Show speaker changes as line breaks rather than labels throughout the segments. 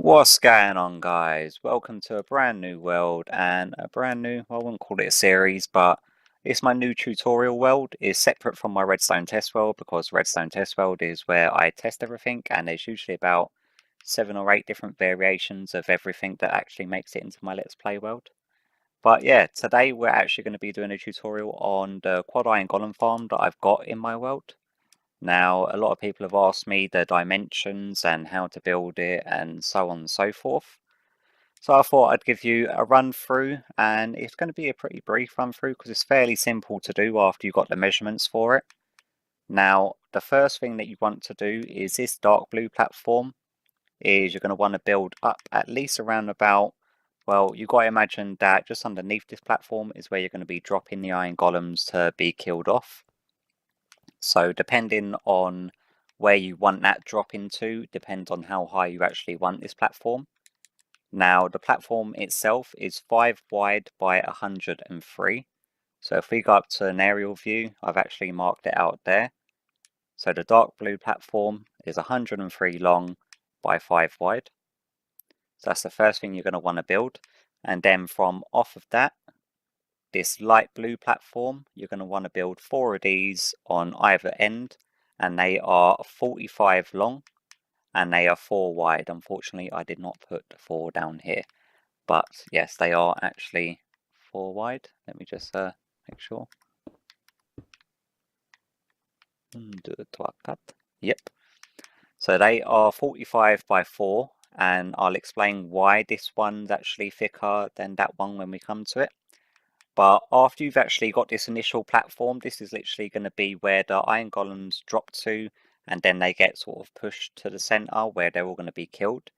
What's going on, guys? Welcome to a brand new world and a brand new, well, I wouldn't call it a series, but it's my new tutorial world. It's separate from my Redstone test world because Redstone test world is where I test everything, and there's usually about 7 or 8 different variations of everything that actually makes it into my Let's Play world. But yeah, today we're actually going to be doing a tutorial on the quad iron golem farm that I've got in my world. Now, a lot of people have asked me the dimensions and how to build it and so on and so forth. So I thought I'd give you a run through, and it's going to be a pretty brief run through because it's fairly simple to do after you've got the measurements for it. Now, the first thing that you want to do is this dark blue platform is you're going to want to build up at least around about, well, you've got to imagine that just underneath this platform is where you're going to be dropping the iron golems to be killed off. So depending on where you want that drop into, depends on how high you actually want this platform. Now the platform itself is 5 wide by 103. So if we go up to an aerial view, I've actually marked it out there. So the dark blue platform is 103 long by 5 wide. So that's the first thing you're going to want to build. And then from off of that, this light blue platform, you're going to want to build 4 of these on either end, and they are 45 long and they are 4 wide. Unfortunately, I did not put 4 down here, but yes, they are actually 4 wide. Let me just make sure. Yep. So they are 45 by 4, and I'll explain why this one's actually thicker than that one when we come to it. But after you've actually got this initial platform, this is literally going to be where the iron golems drop to, and then they get sort of pushed to the center where they're all going to be killed.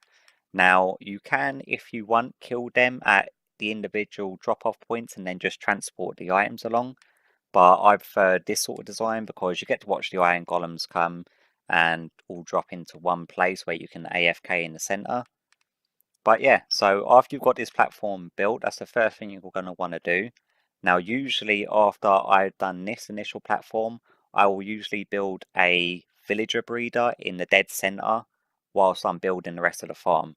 Now, you can, if you want, kill them at the individual drop-off points and then just transport the items along. But I prefer this sort of design because you get to watch the iron golems come and all drop into one place where you can AFK in the center. But yeah, so after you've got this platform built, that's the first thing you're going to want to do. Now, usually after I've done this initial platform, I will usually build a villager breeder in the dead center whilst I'm building the rest of the farm,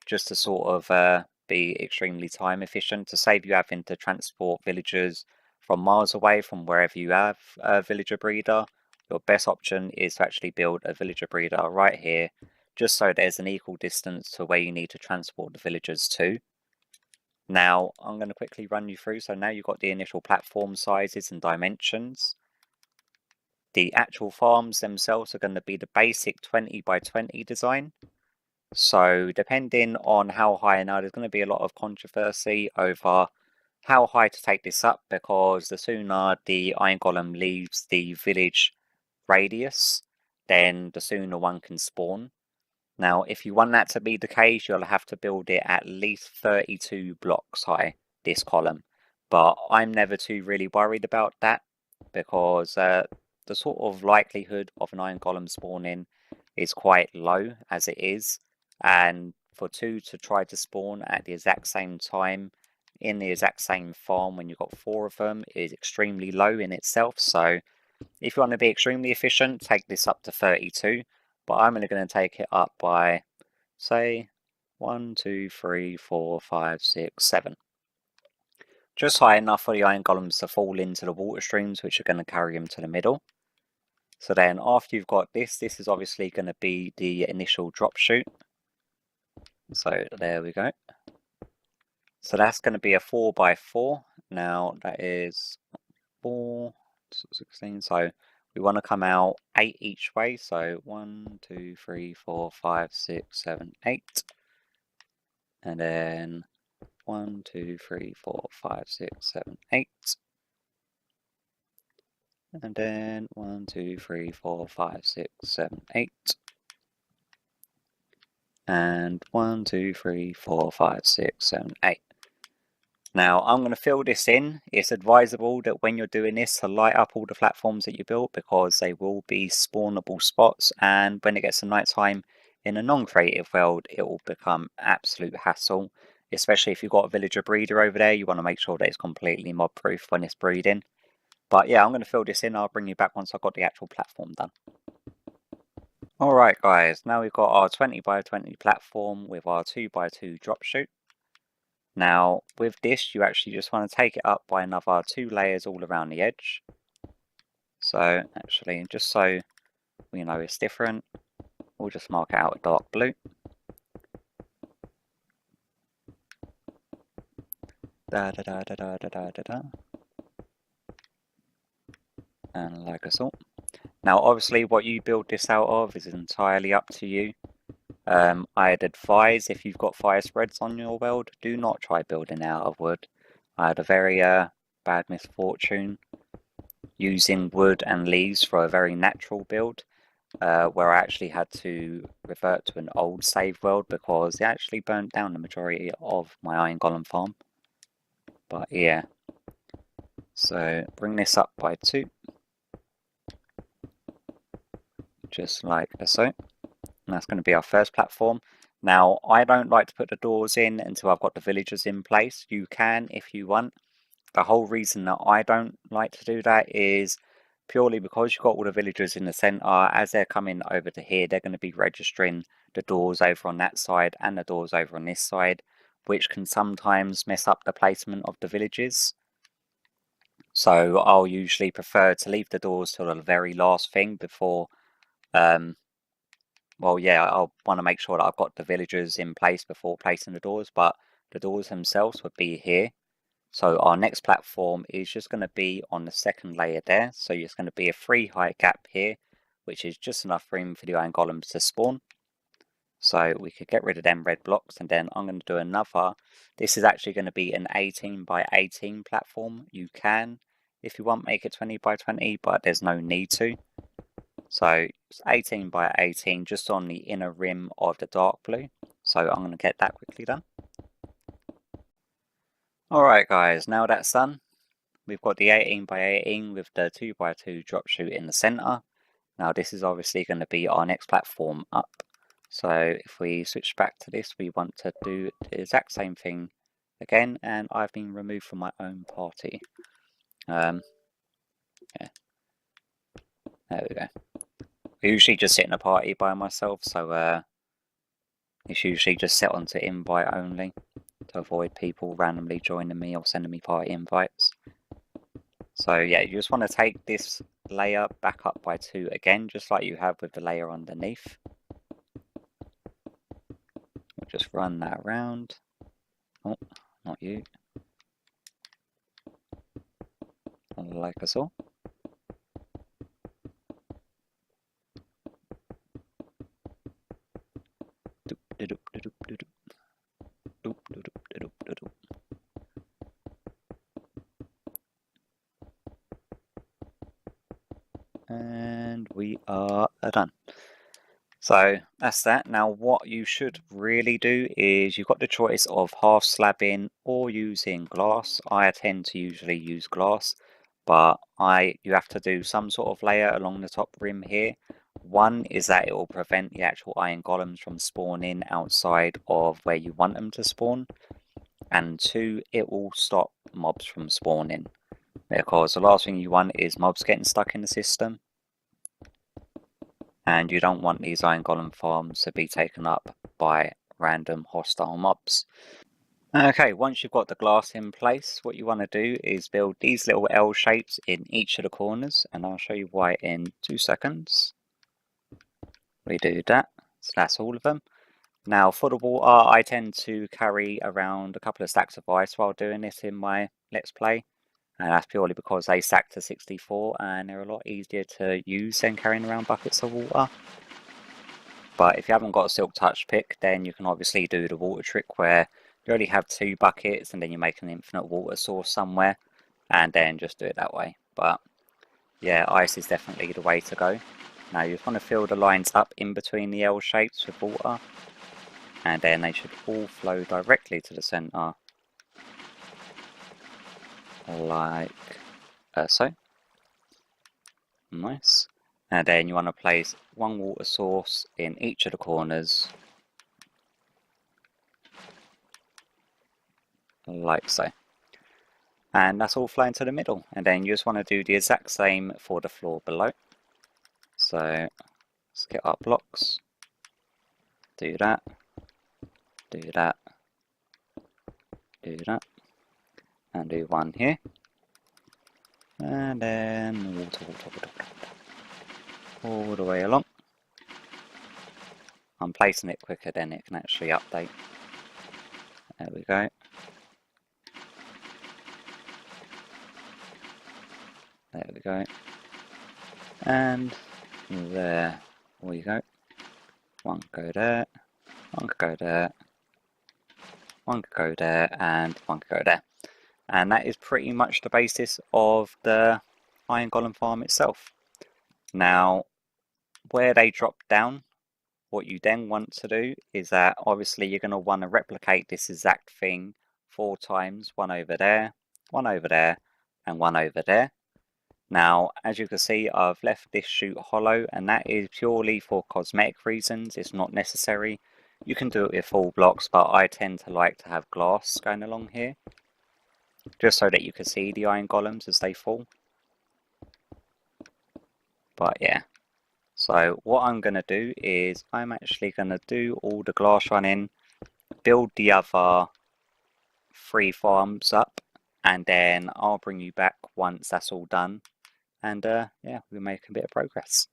just to sort of be extremely time efficient, to save you having to transport villagers from miles away from wherever you have a villager breeder. Your best option is to actually build a villager breeder right here, just so there's an equal distance to where you need to transport the villagers to. Now, I'm going to quickly run you through. So now you've got the initial platform sizes and dimensions. The actual farms themselves are going to be the basic 20 by 20 design. So depending on how high, now there's going to be a lot of controversy over how high to take this up, because the sooner the iron golem leaves the village radius, then the sooner one can spawn. Now, if you want that to be the case, you'll have to build it at least 32 blocks high, this column. But I'm never too really worried about that, because the sort of likelihood of an iron golem spawning is quite low as it is. And for 2 to try to spawn at the exact same time in the exact same farm when you've got 4 of them is extremely low in itself. So if you want to be extremely efficient, take this up to 32. But I'm only going to take it up by, say, 1, 2, 3, 4, 5, 6, 7. Just high enough for the iron golems to fall into the water streams, which are going to carry them to the middle. So then after you've got this is obviously going to be the initial drop chute. So there we go. So that's going to be a 4 by 4. Now that is 4, 16. So we want to come out 8 each way. So 1, 2, 3, 4, 5, 6, 7, 8. And then 1, 2, 3, 4, 5, 6, 7, 8. And then 1, 2, 3, 4, 5, 6, 7, 8. And 1, 2, 3, 4, 5, 6, 7, 8. Now, I'm going to fill this in. It's advisable that when you're doing this to light up all the platforms that you built, because they will be spawnable spots, and when it gets to night time in a non-creative world, it will become absolute hassle, especially if you've got a villager breeder over there. You want to make sure that it's completely mob proof when it's breeding. But yeah, I'm going to fill this in. I'll bring you back once I've got the actual platform done. Alright guys, now we've got our 20 by 20 platform with our 2 by 2 drop chute. Now with this you actually just want to take it up by another 2 layers all around the edge. So actually, just so we know it's different, we'll just mark it out with dark blue. Da da da da da da da da da. And like so. Now obviously what you build this out of is entirely up to you. I'd advise, if you've got fire spreads on your world, do not try building out of wood. I had a very bad misfortune using wood and leaves for a very natural build, where I actually had to revert to an old save world because it actually burnt down the majority of my iron golem farm. But yeah, so bring this up by 2, just like so. And that's going to be our first platform. Now, I don't like to put the doors in until I've got the villagers in place. You can if you want. The whole reason that I don't like to do that is purely because you've got all the villagers in the centre. As they're coming over to here, they're going to be registering the doors over on that side and the doors over on this side, which can sometimes mess up the placement of the villages. So I'll usually prefer to leave the doors till the very last thing before, well, yeah, I'll want to make sure that I've got the villagers in place before placing the doors, but the doors themselves would be here. So our next platform is just going to be on the second layer there. So it's going to be a 3 height gap here, which is just enough room for the iron golems to spawn. So we could get rid of them red blocks, and then I'm going to do another. This is actually going to be an 18 by 18 platform. You can, if you want, make it 20 by 20, but there's no need to. So it's 18 by 18 just on the inner rim of the dark blue. So I'm going to get that quickly done. Alright guys, now that's done, we've got the 18 by 18 with the 2 by 2 drop chute in the centre. Now this is obviously going to be our next platform up. So if we switch back to this, we want to do the exact same thing again, and I've been removed from my own party. Yeah. There we go. I usually just sit in a party by myself, so it's usually just set onto invite only to avoid people randomly joining me or sending me party invites. So yeah, you just want to take this layer back up by 2 again, just like you have with the layer underneath. We'll just run that around. Oh, not you. Like us all. And we are done. So that's that. Now what you should really do is you've got the choice of half slabbing or using glass. I tend to usually use glass, but you have to do some sort of layer along the top rim here. One is that it will prevent the actual iron golems from spawning outside of where you want them to spawn. And 2, it will stop mobs from spawning, because the last thing you want is mobs getting stuck in the system. And you don't want these iron golem farms to be taken up by random hostile mobs. Okay, once you've got the glass in place, what you want to do is build these little L shapes in each of the corners, and I'll show you why in 2 seconds. We do that, so that's all of them. Now for the water, I tend to carry around a couple of stacks of ice while doing this in my Let's Play. And that's purely because they stack to 64 and they're a lot easier to use than carrying around buckets of water. But if you haven't got a silk touch pick, then you can obviously do the water trick where you only have 2 buckets and then you make an infinite water source somewhere and then just do it that way. But yeah, ice is definitely the way to go. Now you just want to fill the lines up in between the L shapes with water, and then they should all flow directly to the centre, like so. Nice. And then you want to place 1 water source in each of the corners, like so. And that's all flowing to the middle. And then you just want to do the exact same for the floor below. So Let's get our blocks. Do that. Do that. Do that. And do one here. And then water, all the way along. I'm placing it quicker than it can actually update. There we go. There we go. And there we go. One could go there. One could go there. One could go there. And one could go there. And that is pretty much the basis of the Iron Golem farm itself. Now, where they drop down, what you then want to do is that obviously you're going to want to replicate this exact thing 4 times. One over there, one over there, and one over there. Now, as you can see, I've left this chute hollow, and that is purely for cosmetic reasons. It's not necessary. You can do it with full blocks, but I tend to like to have glass going along here, just so that you can see the iron golems as they fall. But yeah, so what I'm going to do is I'm actually going to do all the glass running, build the other 3 farms up, and then I'll bring you back once that's all done. And yeah, we'll make a bit of progress.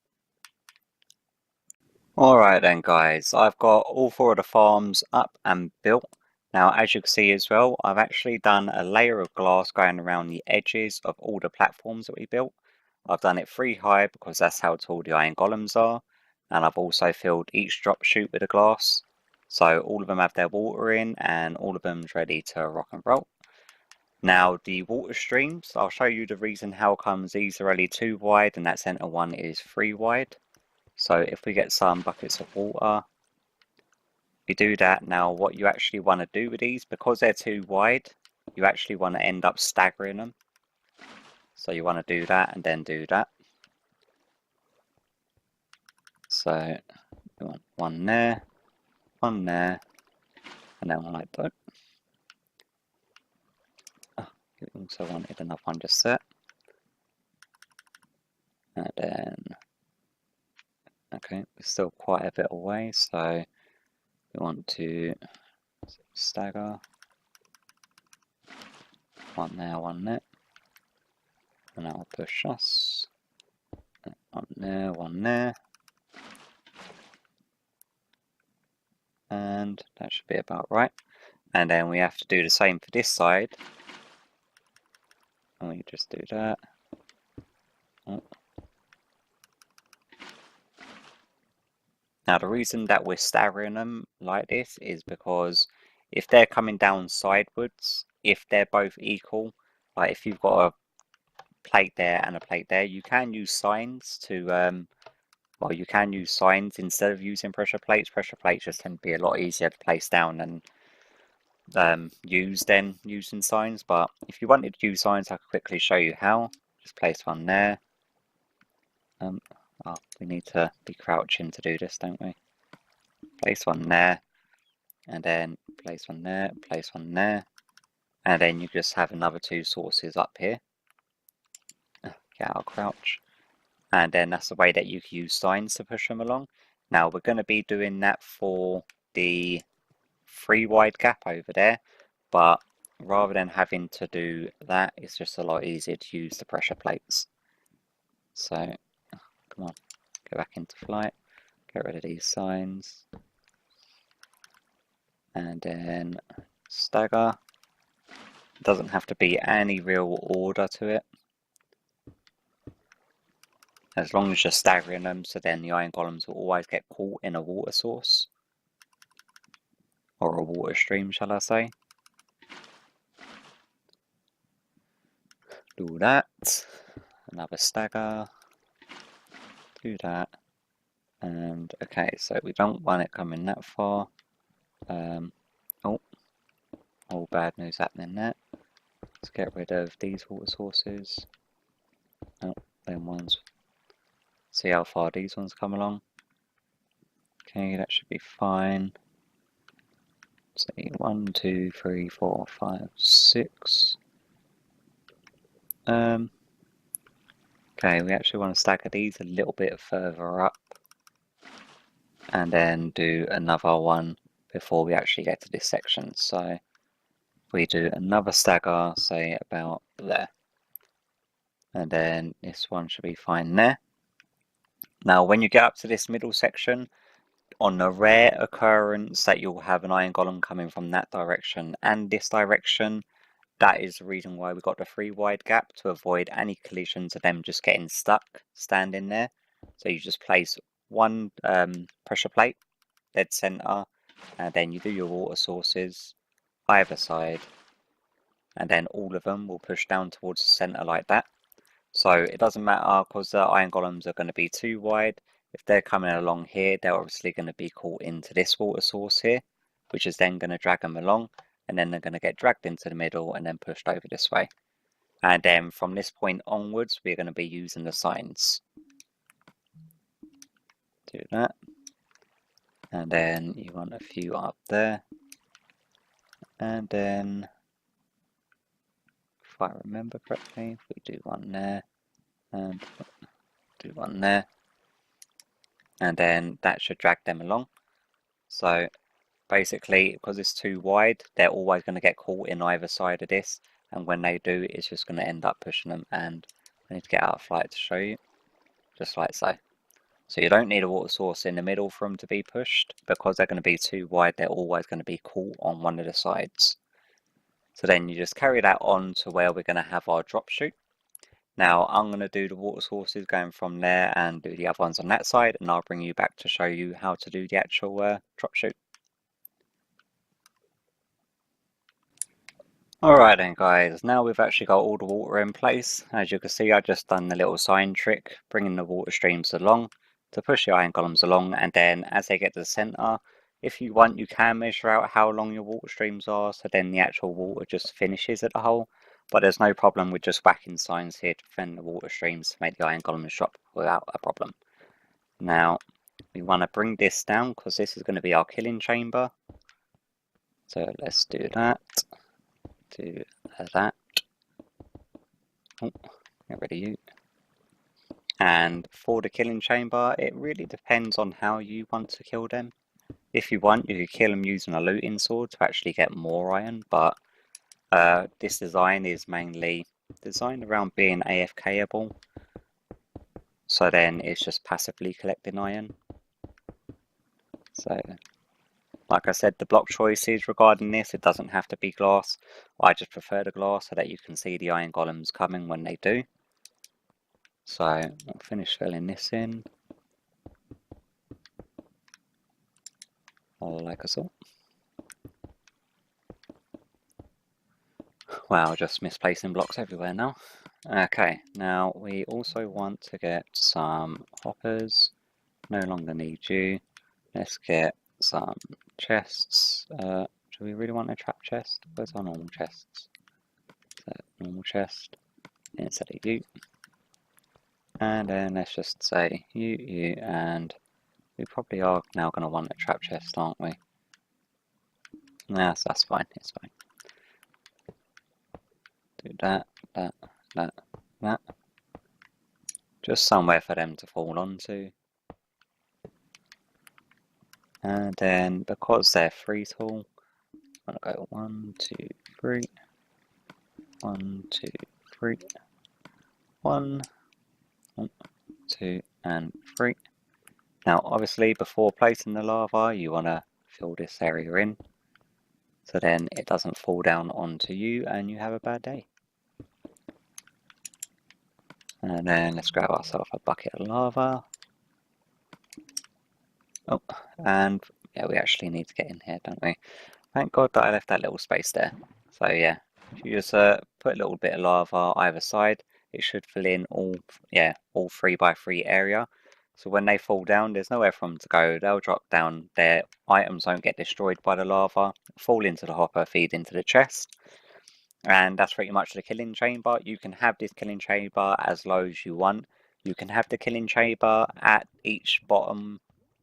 Alright then guys, I've got all 4 of the farms up and built. Now as you can see as well, I've actually done a layer of glass going around the edges of all the platforms that we built. I've done it 3 high because that's how tall the iron golems are. And I've also filled each drop chute with a glass. So all of them have their water in and all of them's ready to rock and roll. Now the water streams, I'll show you the reason how comes these are only 2 wide and that center one is 3 wide. So if we get some buckets of water, we do that. Now what you actually want to do with these, because they're 2 wide, you actually want to end up staggering them. So you want to do that and then do that. So we want one there, and then one like that. Oh, you also wanted another one just there. And then, okay, we're still quite a bit away, so we want to stagger. One there, one there. And that will push us. One there, one there. And that should be about right. And then we have to do the same for this side. And we just do that. Oh. Now the reason that we're staggering them like this is because if they're coming down sideways, if they're both equal, like if you've got a plate there and a plate there, you can use signs to well, you can use signs instead of using pressure plates. Pressure plates just tend to be a lot easier to place down and use than using signs. But if you wanted to use signs, I could quickly show you how. Just place one there. Oh, we need to be crouching to do this, don't we? Place one there, and then place one there, place one there, and then you just have another 2 sources up here. Get out of crouch. And then that's the way that you can use signs to push them along. Now we're going to be doing that for the 3 wide gap over there, but rather than having to do that, it's just a lot easier to use the pressure plates. So come on, go back into flight, get rid of these signs, and then stagger. It doesn't have to be any real order to it, as long as you're staggering them, so then the iron golems will always get caught in a water source, or a water stream, shall I say. Do that, another stagger, do that, and okay, so we don't want it coming that far. Oh, all bad news happening there. Let's get rid of these water sources. Oh, them ones. See how far these ones come along. Okay, that should be fine. Say 1, 2, 3, 4, 5, 6. Okay, we actually want to stagger these a little bit further up. and then do another one before we actually get to this section. So we do another stagger, say about there, and then this one should be fine there. Now when you get up to this middle section, on the rare occurrence that you'll have an iron golem coming from that direction and this direction, that is the reason why we got the 3 wide gap, to avoid any collisions of them just getting stuck standing there. So you just place one pressure plate dead center, and then you do your water sources either side, and then all of them will push down towards the center like that. So it doesn't matter, because the iron golems are going to be too wide. If they're coming along here, they're obviously going to be caught into this water source here, which is then going to drag them along, and then they're going to get dragged into the middle and then pushed over this way. And then from this point onwards, we're going to be using the signs. Do that. And then you want a few up there. And then, if I remember correctly, we do one there, and do one there. And then that should drag them along. So basically, because it's too wide, they're always going to get caught in either side of this, and when they do, it's just going to end up pushing them. And I need to get out of flight to show you, just like so. So you don't need a water source in the middle for them to be pushed, because they're going to be too wide, they're always going to be caught on one of the sides. So then you just carry that on to where we're going to have our drop chute. Now I'm going to do the water sources going from there and do the other ones on that side, and I'll bring you back to show you how to do the actual drop chute. Alright then guys, now we've actually got all the water in place. As you can see, I just done the little sign trick, bringing the water streams along to push the iron golems along, and then as they get to the centre, if you want, you can measure out how long your water streams are, so then the actual water just finishes at the hole. But there's no problem with just whacking signs here to prevent the water streams to make the iron golems drop without a problem. Now, we want to bring this down, because this is going to be our killing chamber. So let's do that. Do that. Oh, get rid of you. And for the killing chamber, it really depends on how you want to kill them. If you want, you could kill them using a looting sword to actually get more iron, but this design is mainly designed around being AFKable. So then it's just passively collecting iron. So, like I said, the block choices regarding this, it doesn't have to be glass. I just prefer the glass so that you can see the iron golems coming when they do. So I'll finish filling this in. Like so. Wow, just misplacing blocks everywhere now. Okay, now we also want to get some hoppers. No longer need you. Let's get some chests. Do we really want a trap chest? Where's our normal chests? Normal chest instead of you. And then let's just say you, and we probably are now going to want a trap chest, aren't we? Yes, that's fine, it's fine. Do that. Just somewhere for them to fall onto. And then, because they're free tool, I'm going to go 1, 2, 3. 1, 2, 3. 1, 2, and 3. Now, obviously, before placing the lava, you want to fill this area in, so then it doesn't fall down onto you and you have a bad day. And then let's grab ourselves a bucket of lava. Oh, and yeah, we actually need to get in here, don't we? Thank God that I left that little space there. So yeah, if you just put a little bit of lava either side, it should fill in all 3x3 area. So when they fall down, there's nowhere for them to go. They'll drop down. Their items don't get destroyed by the lava, fall into the hopper, feed into the chest. And that's pretty much the killing chamber. You can have this killing chamber as low as you want. You can have the killing chamber at each bottom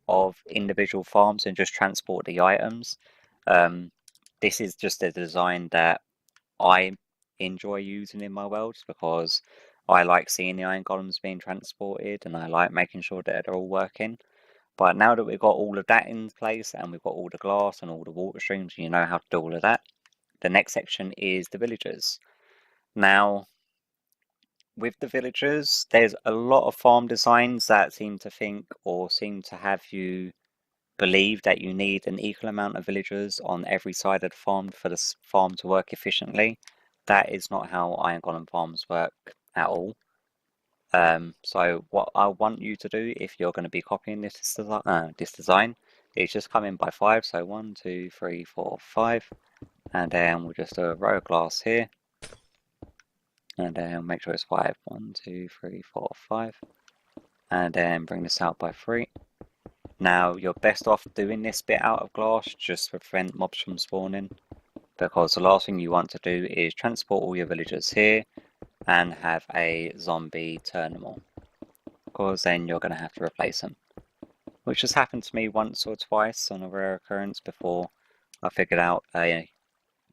of individual farms and just transport the items. This is just a design that I enjoy using in my worlds, because I like seeing the iron golems being transported and I like making sure that they're all working. But now that we've got all of that in place and we've got all the glass and all the water streams, and you know how to do all of that, the next section is the villagers. Now, with the villagers, there's a lot of farm designs that seem to think or seem to have you believe that you need an equal amount of villagers on every side of the farm for the farm to work efficiently. That is not how Iron Golem farms work at all. So what I want you to do if you're going to be copying this design is just come in by 5. So 1, 2, 3, 4, 5, and then we'll just do a row of glass here, and then make sure it's 5. 1, 2, 3, 4, 5, and then bring this out by 3. Now you're best off doing this bit out of glass just to prevent mobs from spawning, because the last thing you want to do is transport all your villagers here and have a zombie turn them all, because then you're going to have to replace them, which has happened to me once or twice on a rare occurrence before I figured out a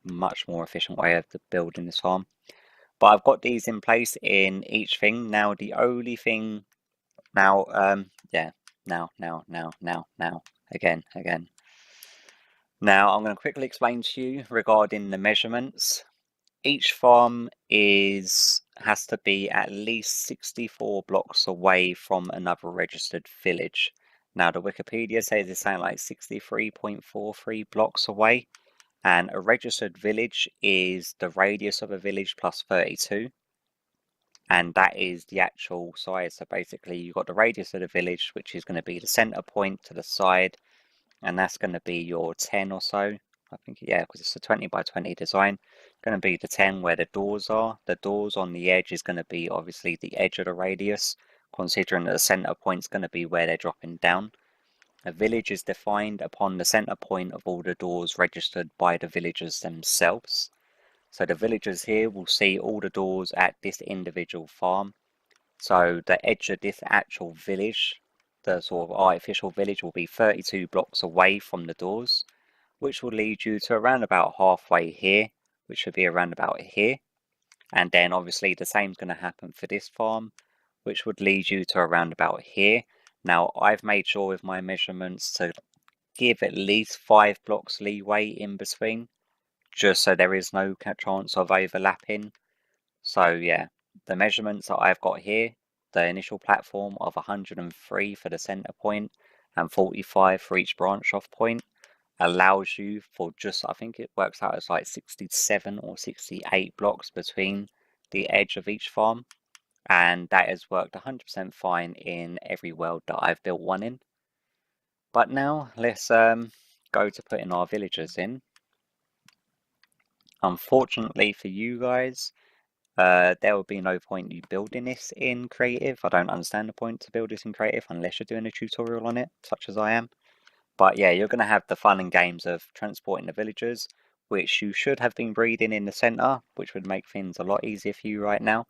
much more efficient way of building this farm. But I've got these in place in each thing. Now the only thing now again. Now I'm going to quickly explain to you regarding the measurements. Each farm has to be at least 64 blocks away from another registered village. Now the Wikipedia says it's something like 63.43 blocks away, and a registered village is the radius of a village plus 32. And that is the actual size. So basically you've got the radius of the village, which is going to be the center point to the side, and that's going to be your 10 or so. I think, yeah, because it's a 20 by 20 design. Going to be the 10 where the doors are. The doors on the edge is going to be obviously the edge of the radius, considering that the center point is going to be where they're dropping down. A village is defined upon the center point of all the doors registered by the villagers themselves. So the villagers here will see all the doors at this individual farm. So the edge of this actual village, the sort of artificial village, will be 32 blocks away from the doors, which will lead you to around about halfway here, which should be around about here. And then obviously the same is going to happen for this farm, which would lead you to around about here. Now I've made sure with my measurements to give at least 5 blocks leeway in between, just so there is no chance of overlapping. So yeah, the measurements that I've got here, the initial platform of 103 for the center point and 45 for each branch off point, allows you for just, I think it works out as like 67 or 68 blocks between the edge of each farm, and that has worked 100% fine in every world that I've built one in. But now let's go to putting our villagers in. Unfortunately for you guys, there will be no point you building this in creative. I don't understand the point to build this in creative unless you're doing a tutorial on it, such as I am. But yeah, you're going to have the fun and games of transporting the villagers, which you should have been breeding in the center, which would make things a lot easier for you right now.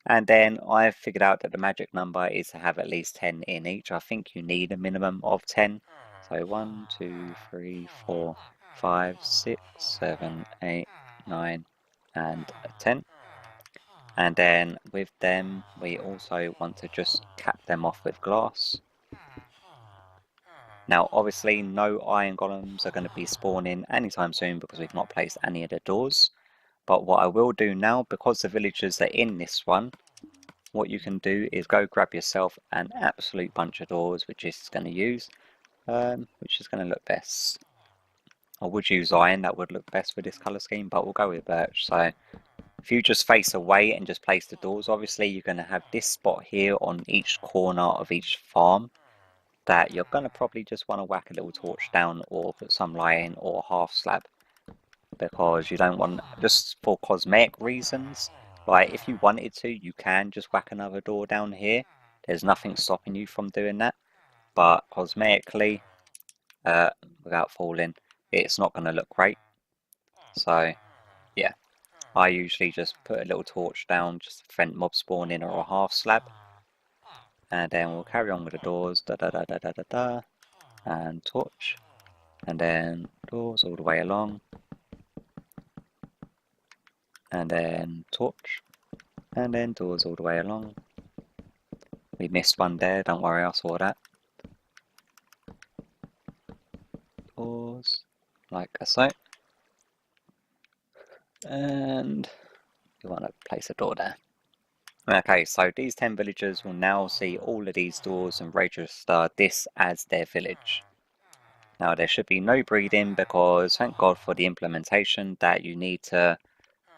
And then I've figured out that the magic number is to have at least 10 in each. I think you need a minimum of 10. So 1, 2, 3, 4, 5, 6, 7, 8, 9, and 10. And then with them, we also want to just cap them off with glass. Now, obviously, no iron golems are going to be spawning anytime soon because we've not placed any of the doors. But what I will do now, because the villagers are in this one, what you can do is go grab yourself an absolute bunch of doors, which is going to use, which is going to look best. I would use iron, that would look best with this colour scheme, but we'll go with birch. So if you just face away and just place the doors, obviously you're going to have this spot here on each corner of each farm that you're going to probably just want to whack a little torch down or put some light in or half slab, because you don't want, just for cosmetic reasons, like if you wanted to, you can just whack another door down here. There's nothing stopping you from doing that, but cosmetically, without falling, it's not going to look great. So yeah, I usually just put a little torch down just to prevent mob spawning or a half slab. And then we'll carry on with the doors, and torch. And then doors all the way along. And then torch. And then doors all the way along. We missed one there, don't worry, I saw that. doors like so, and you want to place a door there. Okay, so these 10 villagers will now see all of these doors and register this as their village. Now there should be no breeding because thank God for the implementation that you need to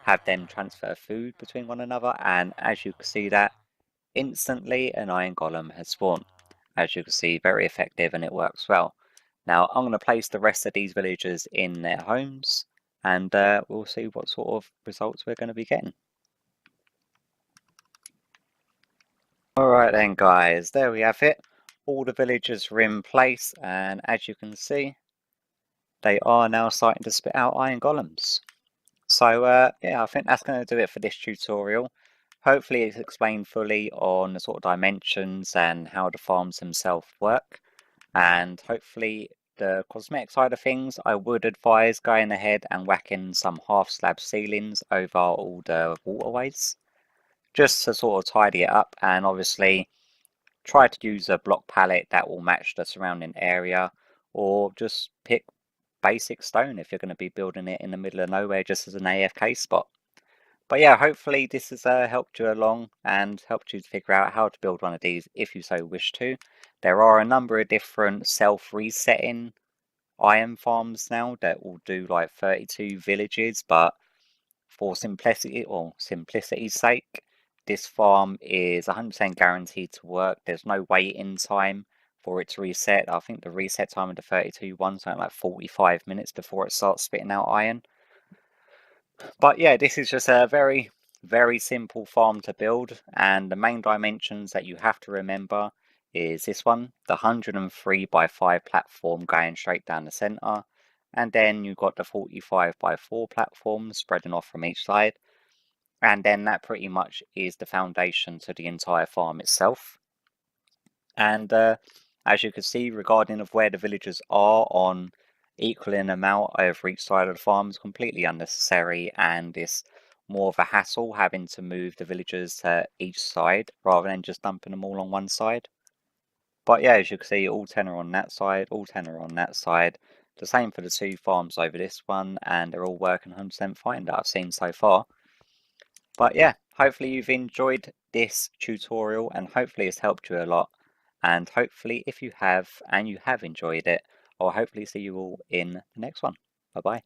have them transfer food between one another, and as you can see that instantly an iron golem has spawned. As you can see, very effective and it works well. Now I'm going to place the rest of these villagers in their homes and we'll see what sort of results we're going to be getting. Alright then guys, there we have it. All the villagers are in place and as you can see, they are now starting to spit out iron golems. So yeah, I think that's going to do it for this tutorial. Hopefully it's explained fully on the sort of dimensions and how the farms themselves work. And hopefully the cosmetic side of things, I would advise going ahead and whacking some half slab ceilings over all the waterways. Just to sort of tidy it up, and obviously try to use a block palette that will match the surrounding area, or just pick basic stone if you're going to be building it in the middle of nowhere just as an AFK spot. But yeah, hopefully this has helped you along and helped you to figure out how to build one of these if you so wish to. There are a number of different self-resetting iron farms now that will do like 32 villages, but for simplicity's sake, this farm is 100% guaranteed to work. There's no waiting time for it to reset. I think the reset time of the 32 one's like 45 minutes before it starts spitting out iron. But yeah, this is just a very, very simple farm to build, and the main dimensions that you have to remember is this one, the 103 by 5 platform going straight down the center, and then you've got the 45 by 4 platform spreading off from each side, and then that pretty much is the foundation to the entire farm itself. And as you can see, regarding of where the villagers are on equaling amount over each side of the farm is completely unnecessary, and it's more of a hassle having to move the villagers to each side rather than just dumping them all on one side. But yeah, as you can see, all 10 are on that side, all 10 are on that side. The same for the 2 farms over this one, and they're all working 100% fine that I've seen so far. But yeah, hopefully you've enjoyed this tutorial and hopefully it's helped you a lot. And hopefully if you have and you have enjoyed it, I'll hopefully see you all in the next one. Bye bye.